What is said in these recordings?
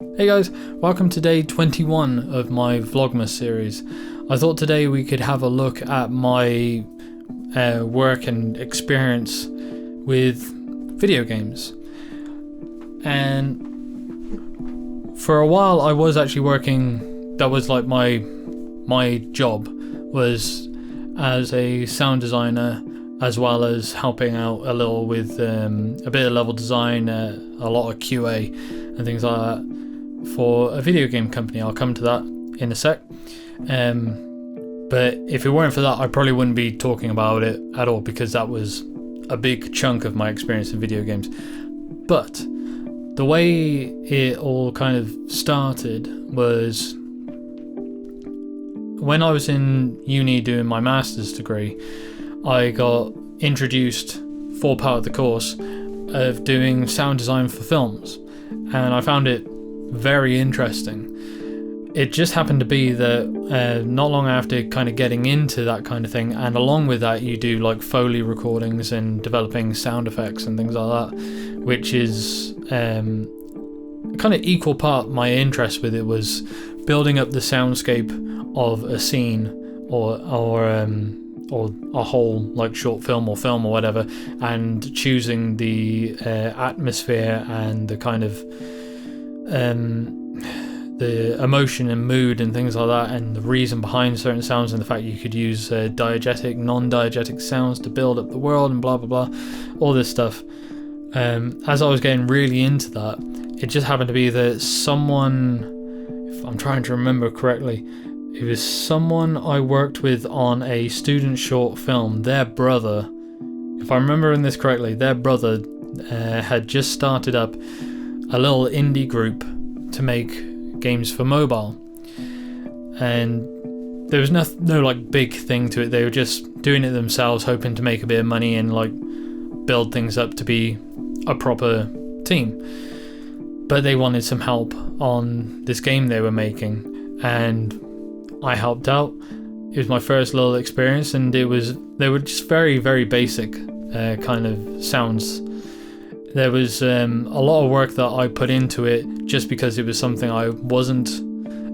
Hey guys, welcome to day 21 of my Vlogmas series. I thought today we could have a look at my work and experience with video games. And for a while I was actually working, that was like my job, was as a sound designer, as well as helping out a little with a bit of level design, a lot of QA and things like that for a video game company. I'll come to that in a sec. But if it weren't for that, I probably wouldn't be talking about it at all, because that was a big chunk of my experience in video games. But the way it all kind of started was when I was in uni doing my master's degree. I got introduced for part of the course of doing sound design for films, and I found it very interesting. It just happened to be that not long after kind of getting into that kind of thing, and along with that you do like Foley recordings and developing sound effects and things like that, which is kind of equal part my interest with it was building up the soundscape of a scene or a whole like short film or whatever, and choosing the atmosphere and the kind of the emotion and mood and things like that, and the reason behind certain sounds, and the fact you could use diegetic, non-diegetic sounds to build up the world and blah blah blah, all this stuff. As I was getting really into that, it just happened to be that someone, if I'm trying to remember correctly, it was someone I worked with on a student short film. Their brother, if I'm remembering this correctly, their brother had just started up a little indie group to make games for mobile. And there was no like big thing to it. They were just doing it themselves, hoping to make a bit of money and like build things up to be a proper team. But they wanted some help on this game they were making, and I helped out. It was my first little experience, and they were just very, very basic kind of sounds. There was a lot of work that I put into it just because it was something I wasn't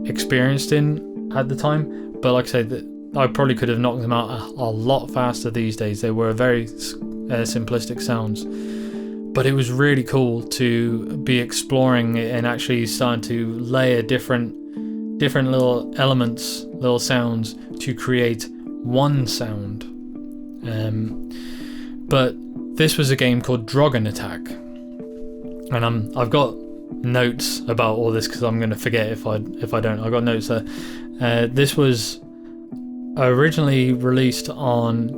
experienced in at the time. But like I said, I probably could have knocked them out a lot faster these days. They were very simplistic sounds. But it was really cool to be exploring it and actually starting to layer different little elements, little sounds to create one sound. But this was a game called Dragon Attack, and I've got notes about all this because I'm going to forget if I don't. I got notes there. This was originally released on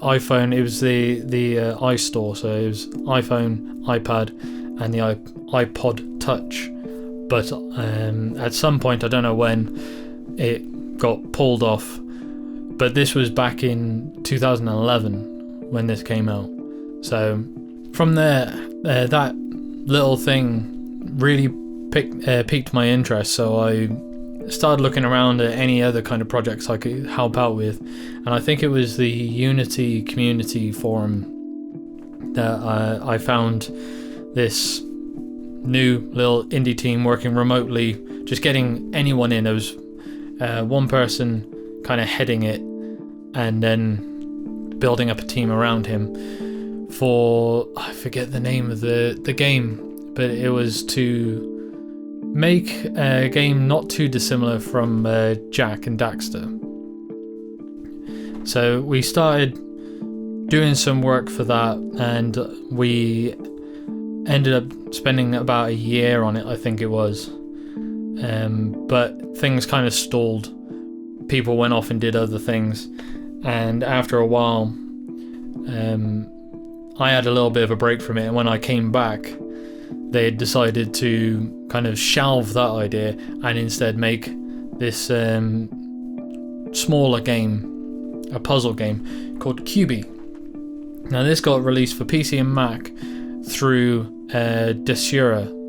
iPhone. It was the iStore, so it was iPhone, iPad, and the iPod Touch. But at some point, I don't know when, it got pulled off. But this was back in 2011 when this came out. So from there, that little thing really piqued my interest. So I started looking around at any other kind of projects I could help out with. And I think it was the Unity community forum that I found this new little indie team working remotely, just getting anyone in. There was one person kind of heading it, and then building up a team around him for, I forget the name of the game, but it was to make a game not too dissimilar from Jack and Daxter. So we started doing some work for that, and we ended up spending about a year on it, I think it was. But things kind of stalled. People went off and did other things, and after a while I had a little bit of a break from it, and when I came back they had decided to kind of shelve that idea and instead make this smaller game, a puzzle game called QB. Now this got released for PC and Mac through Desura.com,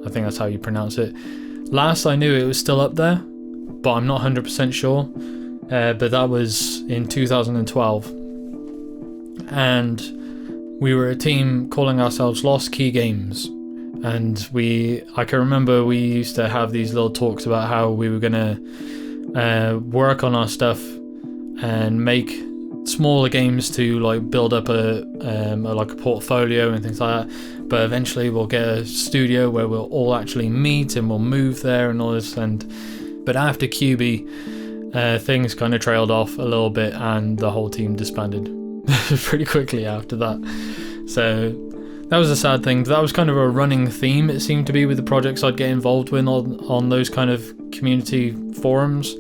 I think that's how you pronounce it. Last I knew it was still up there, but I'm not 100% sure. But that was in 2012. And we were a team calling ourselves Lost Key Games. And I can remember we used to have these little talks about how we were gonna work on our stuff and make smaller games to like build up a portfolio and things like that. But eventually we'll get a studio where we'll all actually meet and we'll move there and all this. But after QB, things kind of trailed off a little bit and the whole team disbanded pretty quickly after that. So that was a sad thing. That was kind of a running theme, it seemed to be, with the projects I'd get involved with on those kind of community forums,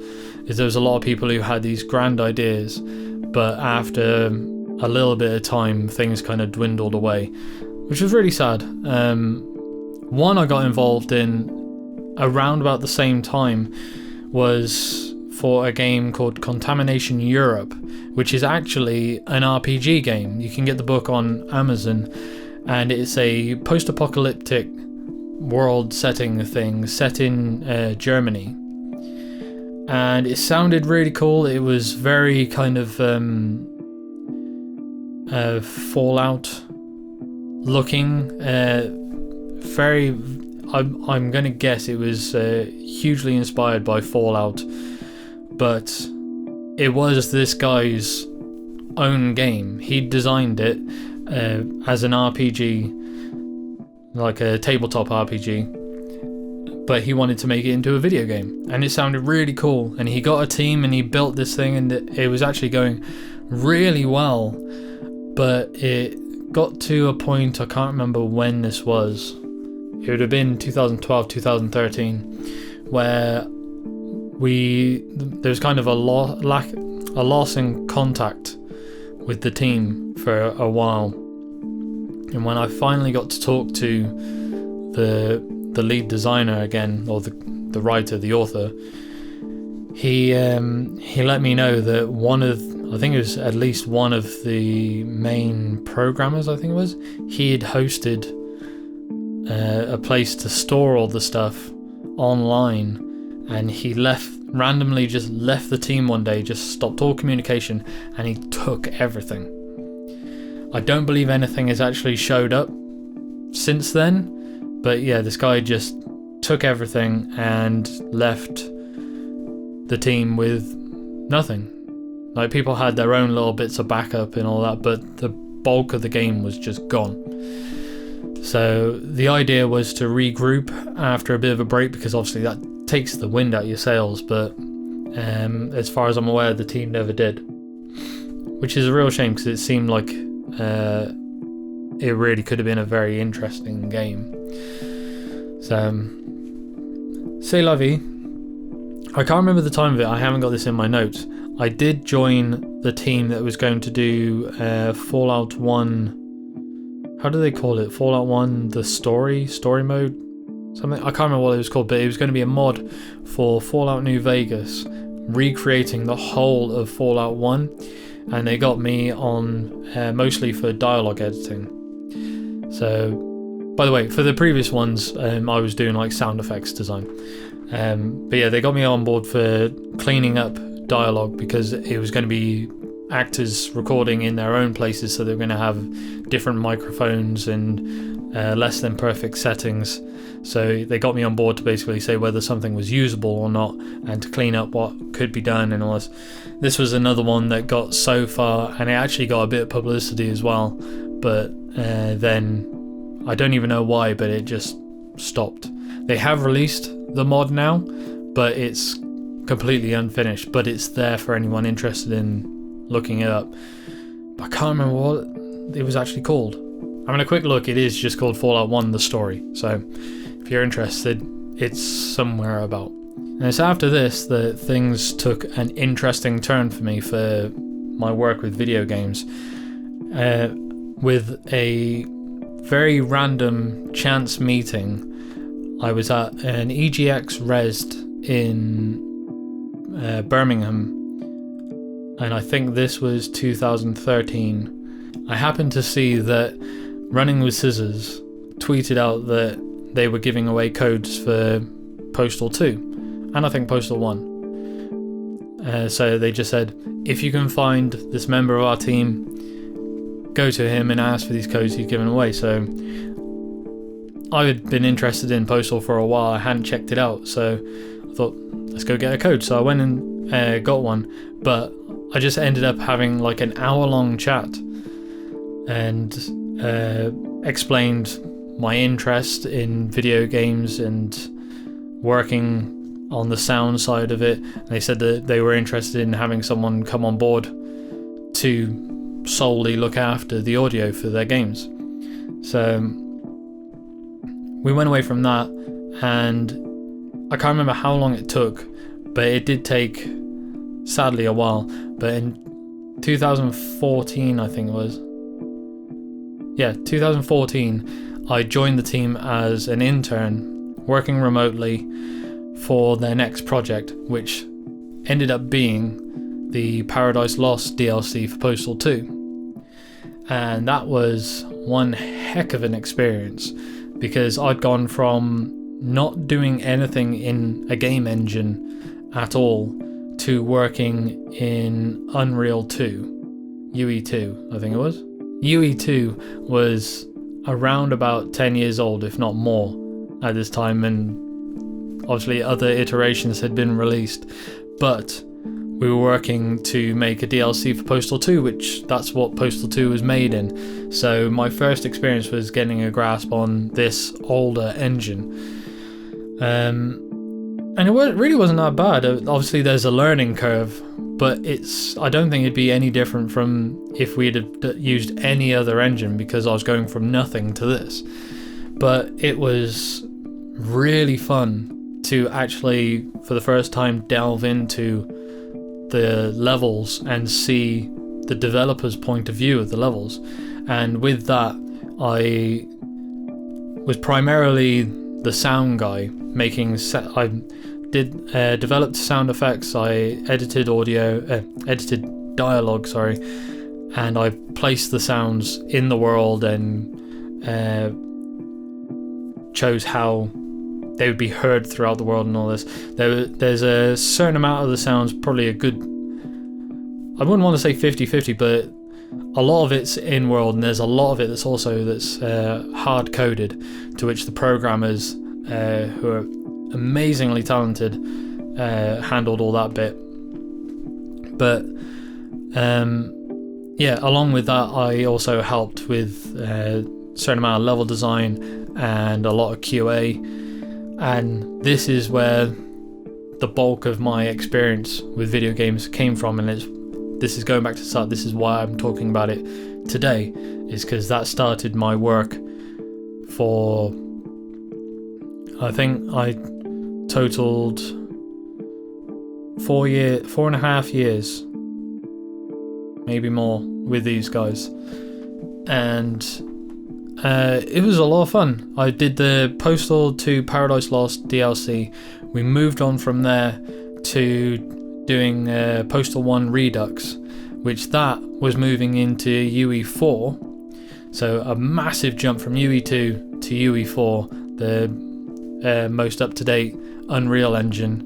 is there was a lot of people who had these grand ideas, but after a little bit of time, things kind of dwindled away, which was really sad. One I got involved in around about the same time was for a game called Contamination Europe, which is actually an RPG game. You can get the book on Amazon, and it's a post-apocalyptic world setting thing set in Germany. And it sounded really cool. It was very kind of Fallout looking. I'm going to guess it was hugely inspired by Fallout, but it was this guy's own game. He designed it as an RPG, like a tabletop RPG, but he wanted to make it into a video game, and it sounded really cool. And he got a team and he built this thing, and it was actually going really well. But it got to a point, I can't remember when this was, it would have been 2012, 2013, where there was kind of a loss in contact with the team for a while. And when I finally got to talk to the lead designer again, or the writer, the author, he let me know that I think it was at least one of the main programmers, I think it was, he had hosted a place to store all the stuff online, and he randomly just left the team one day, just stopped all communication, and he took everything. I don't believe anything has actually showed up since then, but yeah, this guy just took everything and left the team with nothing. Like, people had their own little bits of backup and all that, but the bulk of the game was just gone. So the idea was to regroup after a bit of a break, because obviously that takes the wind out of your sails, but as far as I'm aware, the team never did, which is a real shame, because it seemed like it really could have been a very interesting game. So c'est la vie. I can't remember the time of it, I haven't got this in my notes. I did join the team that was going to do Fallout 1, how do they call it? Fallout 1, the story mode? Something, I can't remember what it was called, but it was going to be a mod for Fallout New Vegas, recreating the whole of Fallout 1, and they got me on mostly for dialogue editing. So, by the way, for the previous ones, I was doing like sound effects design. But yeah, they got me on board for cleaning up dialogue, because it was going to be actors recording in their own places, so they're going to have different microphones and less than perfect settings. So they got me on board to basically say whether something was usable or not, and to clean up what could be done and all this. This was another one that got so far, and it actually got a bit of publicity as well, but then I don't even know why, but it just stopped. They have released the mod now, but it's completely unfinished, but it's there for anyone interested in looking it up. But I can't remember what it was actually called. I mean, a quick look, it is just called Fallout 1 the story, so if you're interested, it's somewhere about. And it's after this that things took an interesting turn for me for my work with video games, with a very random chance meeting. I was at an EGX Resd in Birmingham, and I think this was 2013. I happened to see that Running with Scissors tweeted out that they were giving away codes for Postal 2, and I think Postal 1. So they just said, if you can find this member of our team, go to him and ask for these codes he's given away. So I had been interested in Postal for a while. I hadn't checked it out, so I thought, let's go get a code. So I went and got one, but I just ended up having like an hour-long chat and explained my interest in video games and working on the sound side of it. And they said that they were interested in having someone come on board to solely look after the audio for their games. So we went away from that, and I can't remember how long it took, but it did take, sadly, a while. But in 2014, I think it was, 2014, I joined the team as an intern working remotely for their next project, which ended up being the Paradise Lost DLC for Postal 2. And that was one heck of an experience, because I'd gone from not doing anything in a game engine at all to working in Unreal 2, UE2, I think it was. UE2 was around about 10 years old, if not more, at this time, and obviously other iterations had been released, but we were working to make a DLC for Postal 2, which that's what Postal 2 was made in. So my first experience was getting a grasp on this older engine. And it really wasn't that bad. Obviously there's a learning curve, but I don't think it'd be any different from if we'd have used any other engine, because I was going from nothing to this. But it was really fun to actually, for the first time, delve into the levels and see the developer's point of view of the levels. And with that, I was primarily the sound guy, developed sound effects, I edited dialogue, and I placed the sounds in the world and chose how they would be heard throughout the world and all this. There's a certain amount of the sounds, probably a good, I wouldn't want to say 50-50, but a lot of it's in world, and there's a lot of it that's hard coded, to which the programmers who are amazingly talented handled all that bit. But along with that, I also helped with a certain amount of level design and a lot of QA. And this is where the bulk of my experience with video games came from, and this is going back to the start. This is why I'm talking about it today, is because that started my work for, I think I totaled 4.5 years, maybe more, with these guys. And it was a lot of fun. I did the Postal to Paradise Lost DLC. We moved on from there to doing Postal 1 Redux, which that was moving into UE4. So a massive jump from UE2 to UE4, the most up-to-date Unreal Engine,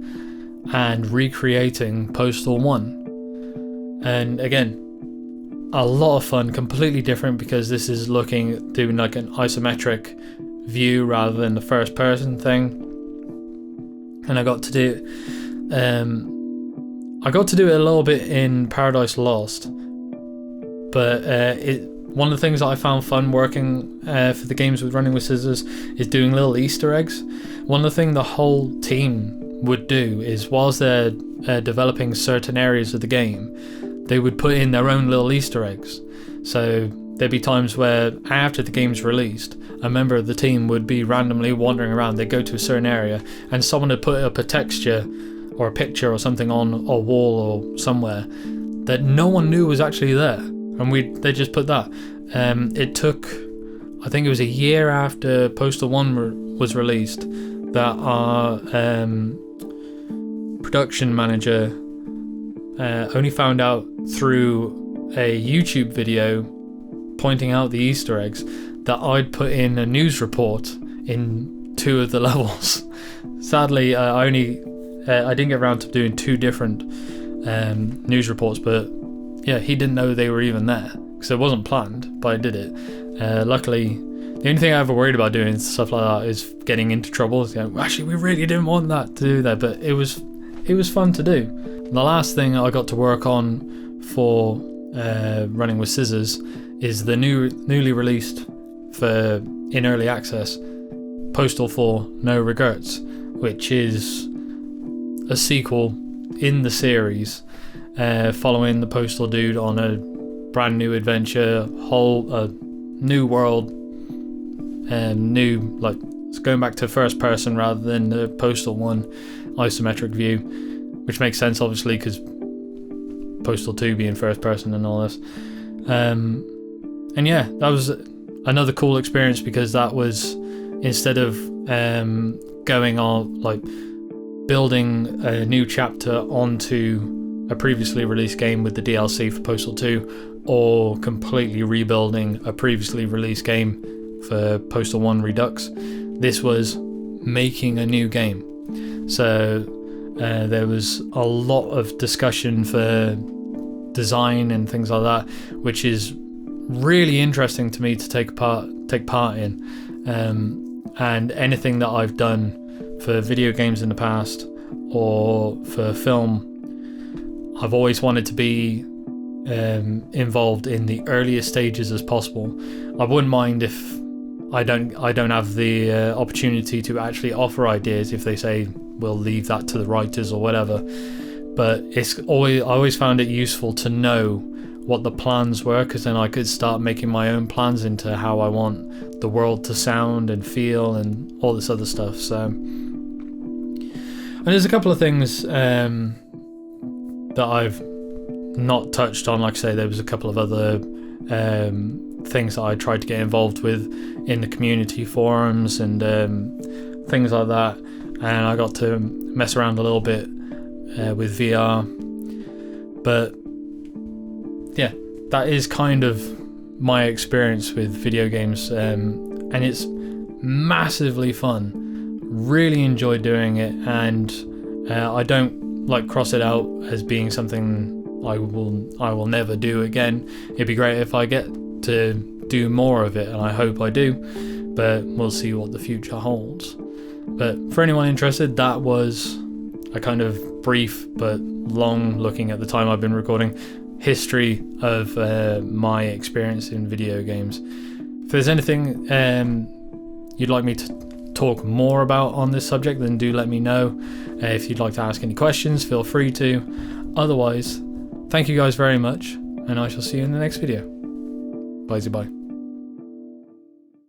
and recreating Postal 1. And again, a lot of fun, completely different, because this is doing like an isometric view rather than the first person thing. And I got to do it a little bit in Paradise Lost, but one of the things that I found fun working for the games with Running with Scissors is doing little Easter eggs. One of the things the whole team would do is, whilst they're developing certain areas of the game, they would put in their own little Easter eggs. So there'd be times where, after the game's released, a member of the team would be randomly wandering around. They'd go to a certain area and someone had put up a texture or a picture or something on a wall or somewhere that no one knew was actually there, and they just put that. It took, I think it was a year after Postal 1 was released, that our production manager only found out through a YouTube video pointing out the Easter eggs that I'd put in a news report in 2 of the levels. Sadly, I didn't get around to doing 2 different news reports, but yeah, he didn't know they were even there, because it wasn't planned, but I did it. Luckily, The only thing I ever worried about doing stuff like that is getting into trouble. Actually, we really didn't want that to do that, but it was fun to do. The last thing I got to work on for running with scissors is the newly released in early access Postal 4 No Regrets, which is a sequel in the series, following the Postal dude on a brand new adventure, whole new world, it's going back to first person rather than the Postal 1 isometric view, which makes sense obviously because Postal 2 being first person and all this. And yeah, that was another cool experience because that was, instead of going on like building a new chapter onto a previously released game with the DLC for Postal 2, or completely rebuilding a previously released game for Postal 1 Redux, this was making a new game. So there was a lot of discussion for design and things like that, which is really interesting to me to take part in. And anything that I've done for video games in the past or for film, I've always wanted to be involved in the earliest stages as possible. I wouldn't mind if I don't have the opportunity to actually offer ideas if they say we'll leave that to the writers or whatever. But I always found it useful to know what the plans were, because then I could start making my own plans into how I want the world to sound and feel and all this other stuff. So, and there's a couple of things that I've not touched on. Like I say, there was a couple of other things that I tried to get involved with in the community forums and things like that, and I got to mess around a little bit with VR. But yeah, that is kind of my experience with video games, and it's massively fun. Really enjoyed doing it, and I don't like cross it out as being something I will never do again. It'd be great if I get to do more of it, and I hope I do, but we'll see what the future holds. But for anyone interested, that was a kind of brief but long, looking at the time I've been recording, history of my experience in video games. If there's anything you'd like me to talk more about on this subject, then do let me know. If you'd like to ask any questions, feel free to. Otherwise, thank you guys very much, and I shall see you in the next video. Bye.